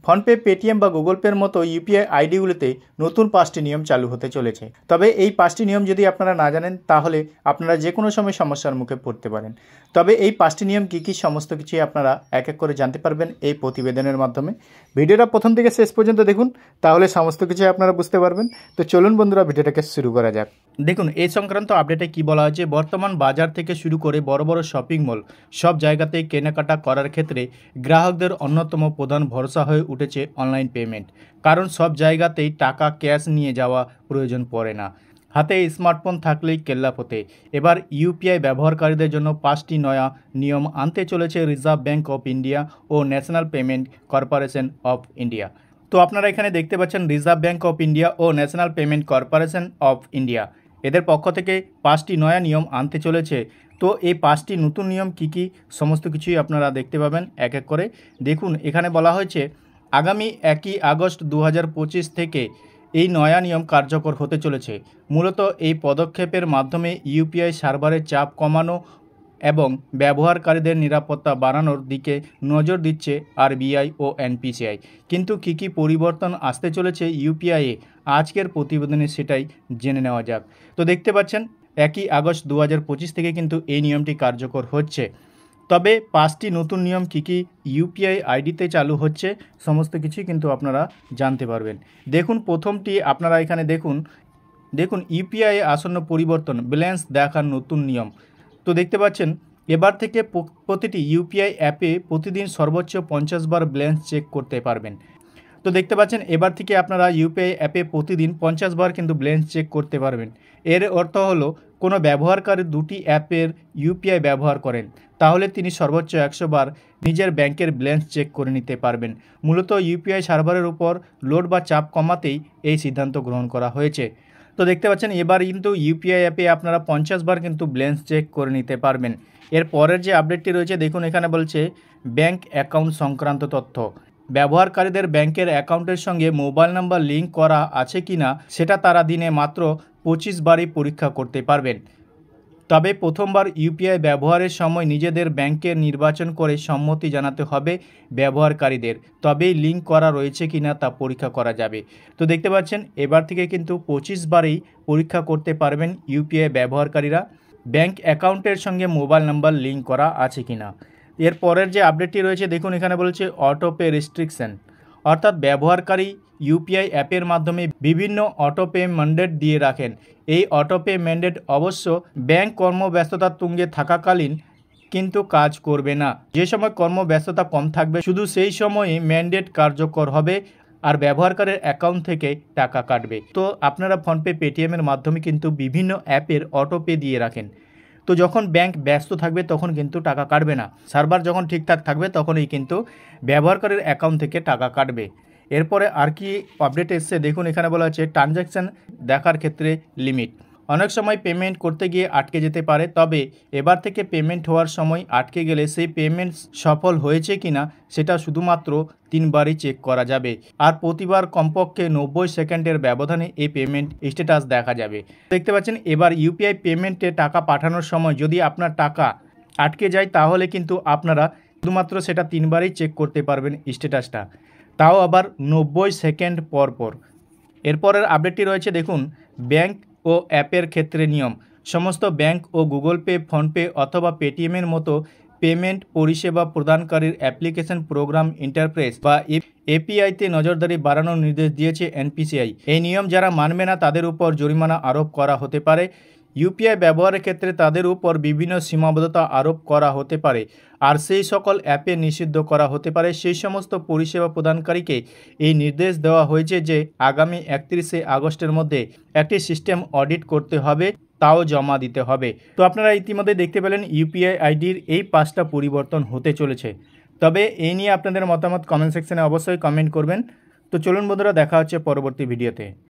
PhonePe, Paytm বা Google পের মতো ইউপিআই আইডিগুলোতে নতুন 5টি নিয়ম চালু হতে চলেছে। তবে এই 5টি নিয়ম যদি আপনারা না জানেন তাহলে আপনারা যে কোনো সময় সমস্যার মুখে পড়তে পারেন। তবে এই 5টি নিয়ম কী সমস্ত কিছুই আপনারা এক এক করে জানতে পারবেন এই প্রতিবেদনের মাধ্যমে। ভিডিওটা প্রথম থেকে শেষ পর্যন্ত দেখুন, তাহলে সমস্ত কিছুই আপনারা বুঝতে পারবেন। তো চলুন বন্ধুরা, ভিডিওটাকে শুরু করা যাক। দেখুন, এই সংক্রান্ত আপডেটে কি বলা হয়েছে। বর্তমান বাজার থেকে শুরু করে বড় বড় শপিং মল সব জায়গাতেই কেনাকাটা করার ক্ষেত্রে গ্রাহকদের অন্যতম প্রধান ভরসা হয়ে উঠেছে অনলাইন পেমেন্ট। কারণ সব জায়গাতেই টাকা ক্যাশ নিয়ে যাওয়া প্রয়োজন পড়ে না, হাতে স্মার্টফোন থাকলেই কেল্লাফতে। এবার ইউপিআই ব্যবহারকারীদের জন্য 5টি নয়া নিয়ম আনতে চলেছে রিজার্ভ ব্যাঙ্ক অফ ইন্ডিয়া ও National Payment Corporation of India. তো আপনারা এখানে দেখতে পাচ্ছেন রিজার্ভ ব্যাঙ্ক অফ ইন্ডিয়া ও National Payment Corporation of India এদের পক্ষ থেকে 5টি নয়া নিয়ম আনতে চলেছে। তো এই 5টি নতুন নিয়ম কি সমস্ত কিছুই আপনারা দেখতে পাবেন এক এক করে। দেখুন, এখানে বলা হয়েছে আগামী 1 আগস্ট 2025 থেকে এই নয়া নিয়ম কার্যকর হতে চলেছে। মূলত এই পদক্ষেপের মাধ্যমে ইউপিআই সার্ভারের চাপ কমানো এবং ব্যবহারকারীদের নিরাপত্তা বাড়ানোর দিকে নজর দিচ্ছে আরবিআই ও এনপিসিআই। কিন্তু কী পরিবর্তন আসতে চলেছে ইউপিআইয়ে আজকের প্রতিবেদনে সেটাই জেনে নেওয়া যাক। তো দেখতে পাচ্ছেন 1 আগস্ট 2025 থেকে কিন্তু এই নিয়মটি কার্যকর হচ্ছে। তবে 5টি নতুন নিয়ম কী ইউপিআই আইডিতে চালু হচ্ছে সমস্ত কিছুই কিন্তু আপনারা জানতে পারবেন। দেখুন, প্রথমটি আপনারা এখানে দেখুন ইউপিআই আসন্ন পরিবর্তন, ব্যালেন্স দেখার নতুন নিয়ম। তো দেখতে পাচ্ছেন এবার থেকে প্রতিটি ইউপিআই অ্যাপে প্রতিদিন সর্বোচ্চ 50 বার ব্যালেন্স চেক করতে পারবেন। তো দেখতে পাচ্ছেন এবার থেকে আপনারা ইউপিআই অ্যাপে প্রতিদিন 50 বার কিন্তু ব্যালেন্স চেক করতে পারবেন। এর অর্থ হলো কোনো ব্যবহারকারী 2টি অ্যাপের ইউপিআই ব্যবহার করেন তাহলে তিনি সর্বোচ্চ 100 বার নিজের ব্যাংকের ব্যালেন্স চেক করে নিতে পারবেন। মূলত ইউপিআই সার্ভারের উপর লোড বা চাপ কমাতেই এই সিদ্ধান্ত গ্রহণ করা হয়েছে। তো দেখতে পাচ্ছেন এবার কিন্তু ইউপিআই অ্যাপে আপনারা 50 বার কিন্তু ব্যালেন্স চেক করে নিতে পারবেন। এর পরের যে আপডেটটি রয়েছে দেখুন, এখানে বলছে ব্যাংক অ্যাকাউন্ট সংক্রান্ত তথ্য। ব্যবহারকারীদের ব্যাংকের অ্যাকাউন্টের সঙ্গে মোবাইল নাম্বার লিঙ্ক করা আছে কি না সেটা তারা দিনে মাত্র 25 বারই পরীক্ষা করতে পারবেন। তবে প্রথমবার ইউপিআই ব্যবহারের সময় নিজেদের ব্যাংকের নির্বাচন করে সম্মতি জানাতে হবে ব্যবহারকারীদের, তবেই লিঙ্ক করা রয়েছে কিনা তা পরীক্ষা করা যাবে। তো দেখতে পাচ্ছেন এবার থেকে কিন্তু 25 বারেই পরীক্ষা করতে পারবেন ইউপিআই ব্যবহারকারীরা ব্যাংক অ্যাকাউন্টের সঙ্গে মোবাইল নাম্বার লিঙ্ক করা আছে কিনা। এর পরের যে আপডেটটি রয়েছে দেখুন, এখানে বলছে অটোপে রেস্ট্রিকশন, অর্থাৎ ব্যবহারকারী ইউপিআই অ্যাপের মাধ্যমে বিভিন্ন অটোপে ম্যান্ডেট দিয়ে রাখেন। এই অটোপে ম্যান্ডেট অবশ্য ব্যাংক কর্মব্যস্ততার তুঙ্গে থাকাকালীন কিন্তু কাজ করবে না। যে সময় কর্মব্যস্ততা কম থাকবে শুধু সেই সময়ই ম্যান্ডেট কার্যকর হবে আর ব্যবহারকারীর অ্যাকাউন্ট থেকে টাকা কাটবে। তো আপনারা ফোনপে, পেটিএমের মাধ্যমে কিন্তু বিভিন্ন অ্যাপের অটোপে দিয়ে রাখেন। তো যখন ব্যাংক ব্যস্ত থাকবে তখন কিন্তু টাকা কাটবে না, সার্ভার যখন ঠিকঠাক থাকবে তখনই কিন্তু ব্যবহারকারীর অ্যাকাউন্ট থেকে টাকা কাটবে। এরপরে আর কি আপডেট এসছে দেখুন, এখানে বলা হচ্ছে ট্রানজ্যাকশান দেখার ক্ষেত্রে লিমিট। অনেক সময় পেমেন্ট করতে গিয়ে আটকে যেতে পারে, তবে এবার থেকে পেমেন্ট হওয়ার সময় আটকে গেলে সেই পেমেন্ট সফল হয়েছে কিনা সেটা শুধুমাত্র 3 বারই চেক করা যাবে। আর প্রতিবার কমপক্ষে 90 সেকেন্ডের ব্যবধানে এই পেমেন্ট স্ট্যাটাস দেখা যাবে। দেখতে পাচ্ছেন এবার ইউপিআই পেমেন্টে টাকা পাঠানোর সময় যদি আপনার টাকা আটকে যায় তাহলে কিন্তু আপনারা শুধুমাত্র সেটা 3 বারই চেক করতে পারবেন স্ট্যাটাসটা, তাও আবার 90 সেকেন্ড পর। এরপরের আপডেটটি রয়েছে দেখুন ব্যাংক ও অ্যাপের ক্ষেত্রে নিয়ম। সমস্ত ব্যাংক ও গুগল পে, ফোনপে অথবা পেটিএমের মতো পেমেন্ট পরিষেবা প্রদানকারীর অ্যাপ্লিকেশন প্রোগ্রাম ইন্টারফেস বা এপিআইতে নজরদারি বাড়ানোর নির্দেশ দিয়েছে এনপিসিআই। এই নিয়ম যারা মানবে না তাদের উপর জরিমানা আরোপ করা হতে পারে। ইউপিআই ব্যবহারের ক্ষেত্রে তাদের উপর বিভিন্ন সীমাবদ্ধতা আরোপ করা হতে পারে আর সেই সকল অ্যাপে নিষিদ্ধ করা হতে পারে। সেই সমস্ত পরিষেবা প্রদানকারীকে এই নির্দেশ দেওয়া হয়েছে যে আগামী 31 আগস্টের মধ্যে একটি সিস্টেম অডিট করতে হবে, তাও জমা দিতে হবে। তো আপনারা ইতিমধ্যে দেখতে পেলেন ইউপিআই আইডির এই 5টা পরিবর্তন হতে চলেছে। তবে এই নিয়ে আপনাদের মতামত কমেন্ট সেকশনে অবশ্যই কমেন্ট করবেন। তো চলুন বন্ধুরা, দেখা হচ্ছে পরবর্তী ভিডিওতে।